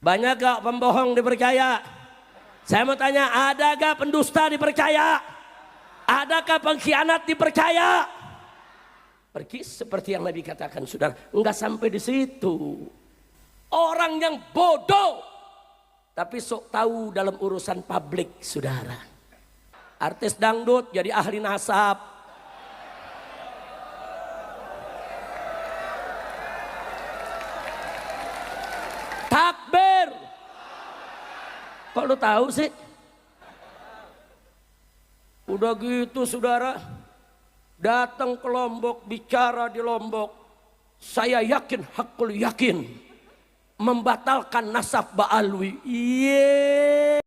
Banyak gak pembohong dipercaya? Saya mau tanya, ada gak pendusta dipercaya? Adakah pengkhianat dipercaya? Pergi seperti yang Nabi katakan, saudara. Enggak sampai di situ. Orang yang bodoh tapi sok tahu dalam urusan publik, saudara. Artis dangdut jadi ahli nasab. Takbir. Kok lu tahu sih? Udah gitu saudara, datang ke Lombok, bicara di Lombok. Saya yakin, hakul yakin, membatalkan nasab Ba'alwi. Iya.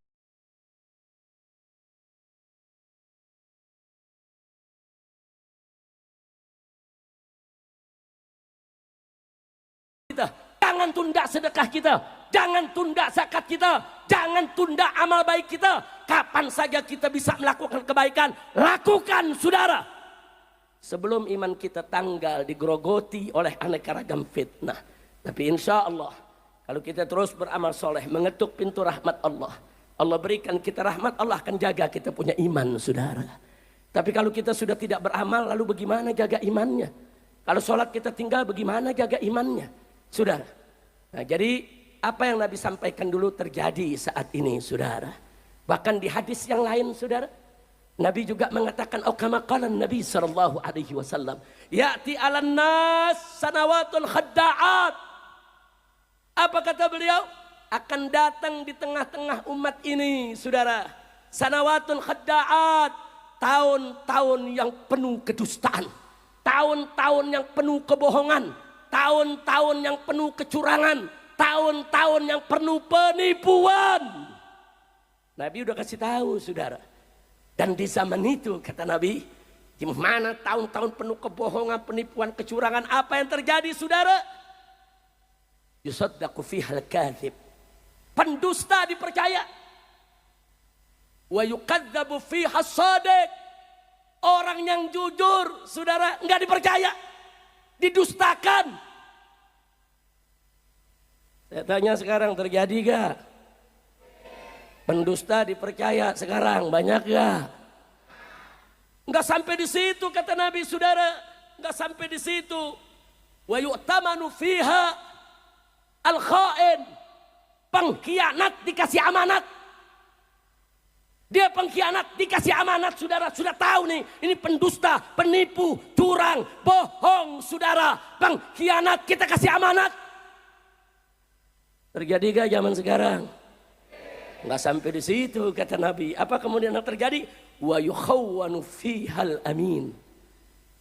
Jangan tunda sedekah kita, jangan tunda zakat kita, jangan tunda amal baik kita. Kapan saja kita bisa melakukan kebaikan, lakukan saudara. Sebelum iman kita tanggal digerogoti oleh aneka ragam fitnah. Tapi insya Allah, kalau kita terus beramal soleh, mengetuk pintu rahmat Allah, Allah berikan kita rahmat, Allah akan jaga kita punya iman saudara. Tapi kalau kita sudah tidak beramal, lalu bagaimana jaga imannya? Kalau sholat kita tinggal, bagaimana jaga imannya saudara? Nah, jadi apa yang Nabi sampaikan dulu terjadi saat ini saudara. Bahkan di hadis yang lain saudara, Nabi juga mengatakan, kama qala Nabi sallallahu alaihi wasallam, ya'ti 'alan nas sanawatun khadda'at. Apa kata beliau? Akan datang di tengah-tengah umat ini saudara, sanawatun khadda'at, tahun-tahun yang penuh kedustaan, tahun-tahun yang penuh kebohongan, tahun-tahun yang penuh kecurangan, tahun-tahun yang penuh penipuan. Nabi udah kasih tahu saudara. Dan di zaman itu kata Nabi, di mana tahun-tahun penuh kebohongan, penipuan, kecurangan, apa yang terjadi saudara? Yusaddaqu fihal kadhib. Pendusta dipercaya. Wa yukadzabu fiha shadiq. Orang yang jujur saudara enggak dipercaya, didustakan. Saya tanya sekarang terjadi gak? Pendusta dipercaya sekarang banyak gak? Enggak sampai di situ kata Nabi saudara, enggak sampai di situ. Wa yu'tamanu fiha al-kha'in. Pengkhianat dikasih amanat. Dia pengkhianat dikasih amanat saudara. Sudah tahu nih, ini pendusta, penipu, curang, bohong saudara. Pengkhianat kita kasih amanat. Terjadi gak zaman sekarang? Nggak sampai di situ kata Nabi. Apa kemudian yang terjadi? Wa yukhawwanu fihal amin.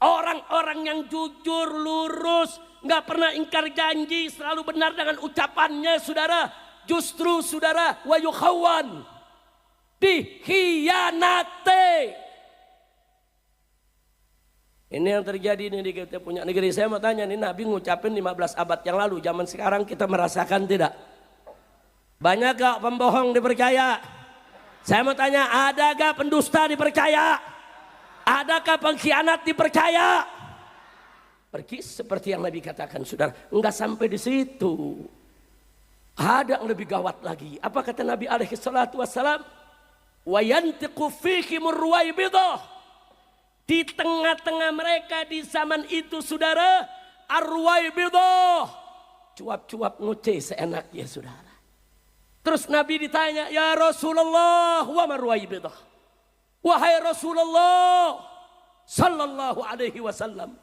Orang-orang yang jujur, lurus, nggak pernah ingkar janji, selalu benar dengan ucapannya saudara. Justru saudara, wa yukhawwan, dikhianati. Ini yang terjadi nih di kita punya negeri. Saya mau tanya nih, Nabi ngucapin 15 abad yang lalu, zaman sekarang kita merasakan tidak? Banyak gak pembohong dipercaya? Saya mau tanya, ada gak pendusta dipercaya? Adakah pengkhianat dipercaya? Pergi seperti yang Nabi katakan saudara. Enggak sampai di situ. Ada yang lebih gawat lagi. Apa kata Nabi alaihi salatu wassalam? Wa yantiqu fihimur ruwaibidah. Di tengah-tengah mereka di zaman itu saudara, ar-ruwaibidah, cuap-cuap ngoceh seenaknya saudara. Terus Nabi ditanya, ya Rasulullah, wa ma ruwaibidah? Wahai Rasulullah sallallahu alaihi wasallam,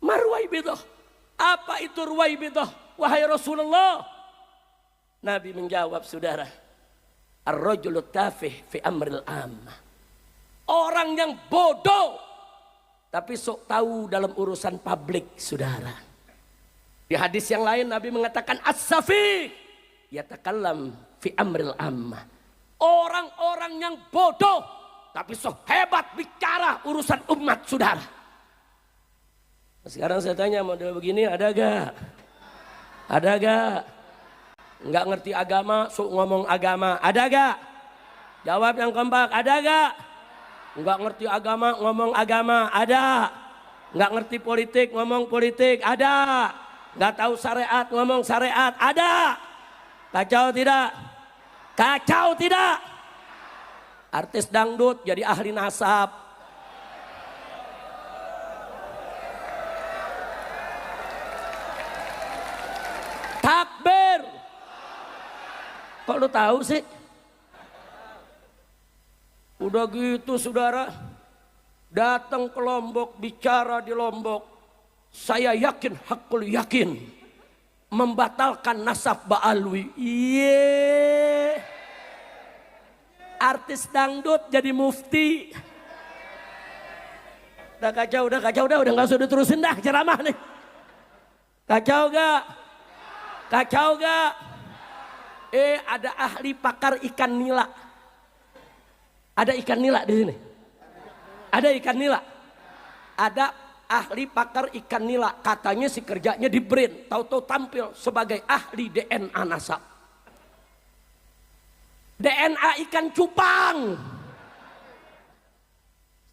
ma ruwaibidah? Apa itu ruwaibidah wahai Rasulullah? Nabi menjawab saudara, ar-rajulu tafih fi amril ammah. Orang yang bodoh tapi sok tahu dalam urusan publik saudara. Di hadis yang lain Nabi mengatakan as-safih yatakallam fi amril ammah. Orang-orang yang bodoh tapi sok hebat bicara urusan umat saudara. Sekarang saya tanya model begini ada gak? Ada gak? Nggak ngerti agama sok ngomong agama, ada gak? Jawab yang kompak, ada gak? Nggak ngerti agama ngomong agama, ada. Nggak ngerti politik ngomong politik, ada. Nggak tahu syariat ngomong syariat, ada. Kacau tidak? Kacau tidak? Artis dangdut jadi ahli nasab. Takbir. Kok lu tahu sih? Udah gitu saudara, datang ke Lombok, bicara di Lombok. Saya yakin, hakul yakin, membatalkan nasab Ba'alwi. Iye. Artis dangdut jadi mufti. Udah kacau, udah nggak usah diterusin dah ceramah nih. Kacau gak? Kacau gak? Ada ahli pakar ikan nila. Ada ikan nila di sini. Ada ikan nila. Ada ahli pakar ikan nila. Katanya si kerjanya di BRIN. Tahu-tahu tampil sebagai ahli DNA nasab. DNA ikan cupang.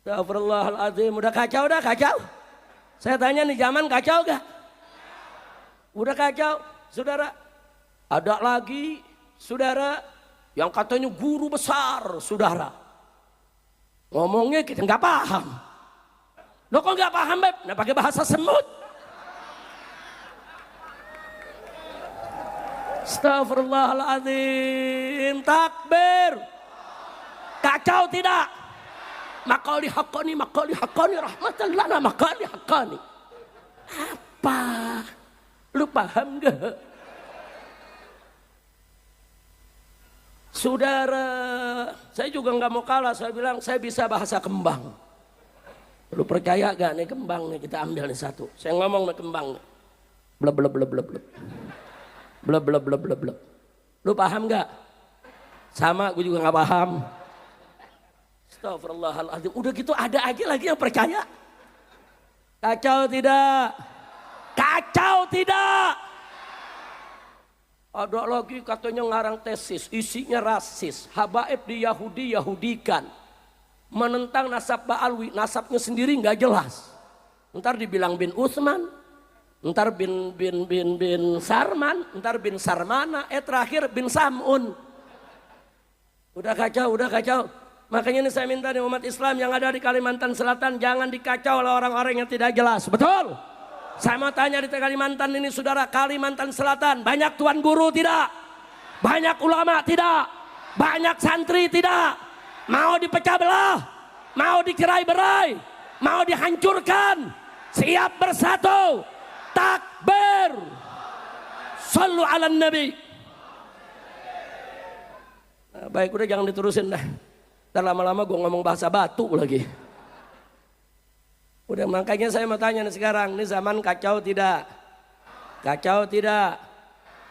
Astagfirullahaladzim. Udah kacau, udah kacau. Saya tanya nih, zaman kacau gak? Udah kacau. Saudara, ada lagi saudara yang katanya guru besar, saudara. Ngomongnya kita nggak paham. Lo kok nggak paham, Beb? Nah, pakai bahasa semut. Astagfirullahaladzim. Takbir. Kacau tidak? Makali hakani rahmatan lana makali hakani. Apa? Lu paham gak? Saudara, saya juga nggak mau kalah. Saya bilang saya bisa bahasa kembang. Lu percaya gak nih kembang nih, kita ambil nih satu. Saya ngomong nih kembang nih. Bleb bleb bleb bleb bleb. Bleb bleb bleb bleb bleb. Lu paham gak? Sama, gue juga nggak paham. Astagfirullahaladzim. Udah gitu ada aja lagi yang percaya. Kacau tidak? Kacau tidak? Ada lagi katanya ngarang tesis, isinya rasis. Habaib di Yahudikan. Menentang nasab Ba'alwi, nasabnya sendiri nggak jelas. Ntar dibilang bin Utsman, ntar bin Sarman, ntar bin Sarmana, terakhir bin Samun. Udah kacau, udah kacau. Makanya ini saya minta nih umat Islam yang ada di Kalimantan Selatan, jangan dikacau oleh orang-orang yang tidak jelas. Betul? Saya mau tanya di Kalimantan ini saudara, Kalimantan Selatan banyak tuan guru tidak? Banyak ulama tidak? Banyak santri tidak? Mau dipecah belah? Mau dicerai berai? Mau dihancurkan? Siap bersatu? Takbir! Sallu ala nabi. Nah, baik, udah jangan diterusin dah. Dan lama-lama gue ngomong bahasa batu lagi. Udah, makanya saya mau tanya nih sekarang, ini zaman kacau tidak? Kacau tidak?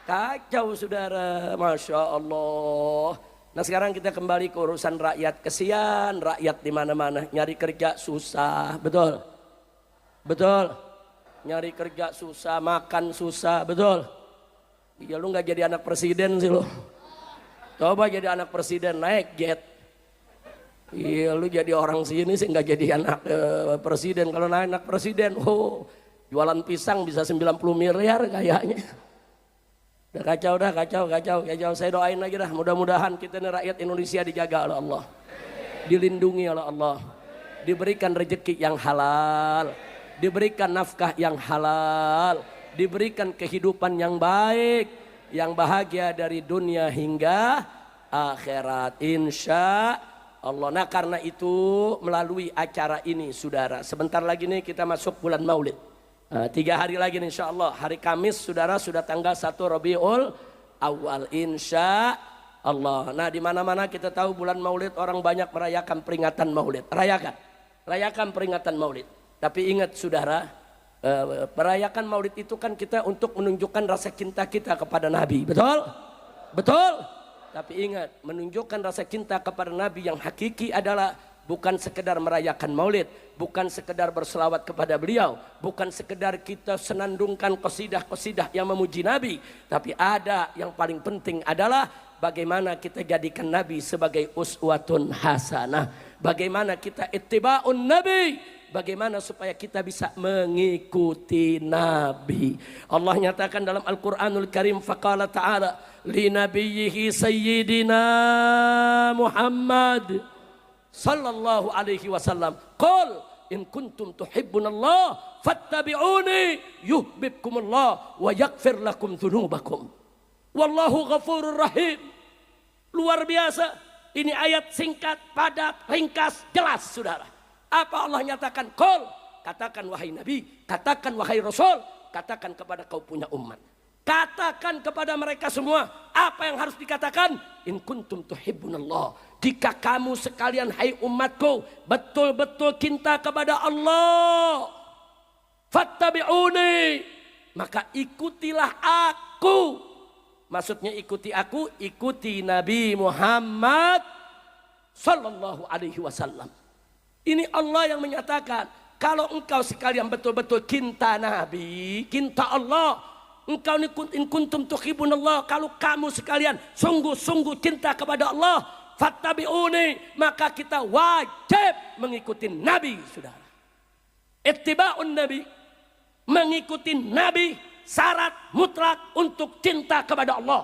Kacau saudara, Masya Allah. Nah sekarang kita kembali ke urusan rakyat. Kesian rakyat di mana-mana, nyari kerja susah, betul? Betul? Nyari kerja susah, makan susah, betul? Ya lu gak jadi anak presiden sih lu. Coba jadi anak presiden, naik jet. Iya, lu jadi orang sini sih nggak jadi anak presiden. Kalau anak presiden, jualan pisang bisa 90 miliar kayaknya. Udah kacau, dah kacau. Saya doain lagi dah, mudah-mudahan kita ini rakyat Indonesia dijaga oleh Allah, dilindungi oleh Allah, diberikan rezeki yang halal, diberikan nafkah yang halal, diberikan kehidupan yang baik, yang bahagia dari dunia hingga akhirat, insya Allah. Nah karena itu melalui acara ini saudara, sebentar lagi nih kita masuk bulan Maulid. 3 hari lagi insya Allah. Hari Kamis saudara sudah tanggal 1 Rabiul Awal insya Allah. Nah di mana-mana kita tahu bulan Maulid orang banyak merayakan peringatan Maulid. Rayakan peringatan Maulid. Tapi ingat saudara, merayakan Maulid itu kan kita untuk menunjukkan rasa cinta kita kepada Nabi. Betul? Betul? Tapi ingat, menunjukkan rasa cinta kepada Nabi yang hakiki adalah bukan sekedar merayakan Maulid, bukan sekedar berselawat kepada beliau, bukan sekedar kita senandungkan qasidah-qasidah yang memuji Nabi, tapi ada yang paling penting adalah bagaimana kita jadikan Nabi sebagai uswatun hasanah, bagaimana kita ittiba'un Nabi, bagaimana supaya kita bisa mengikuti Nabi. Allah nyatakan dalam Al-Quranul Karim, faqala ta'ala li nabiyyihi sayyidina Muhammad sallallahu alaihi wasallam, qul in kuntum tuhibbunallah fattabi'uni yuhibbukumullah wa yaghfir lakum dzunubakum wallahu ghafurur rahim. Luar biasa. Ini ayat singkat, padat, ringkas, jelas, saudara. Apa Allah nyatakan? Qul, katakan wahai Nabi, katakan wahai Rasul, katakan kepada kau punya umat. Katakan kepada mereka semua, apa yang harus dikatakan? In kuntum tuhibbunallah. Jika kamu sekalian hai umatku betul-betul cinta kepada Allah, fattabi'uni, maka ikutilah aku. Maksudnya ikuti aku, ikuti Nabi Muhammad sallallahu alaihi wasallam. Ini Allah yang menyatakan, kalau engkau sekalian betul-betul cinta Nabi, cinta Allah, engkau in kuntum tuhibbunallah, kalau kamu sekalian sungguh-sungguh cinta kepada Allah, fattabi'uni, maka kita wajib mengikuti Nabi, saudara. Ittiba'un Nabi, mengikuti Nabi, syarat mutlak untuk cinta kepada Allah.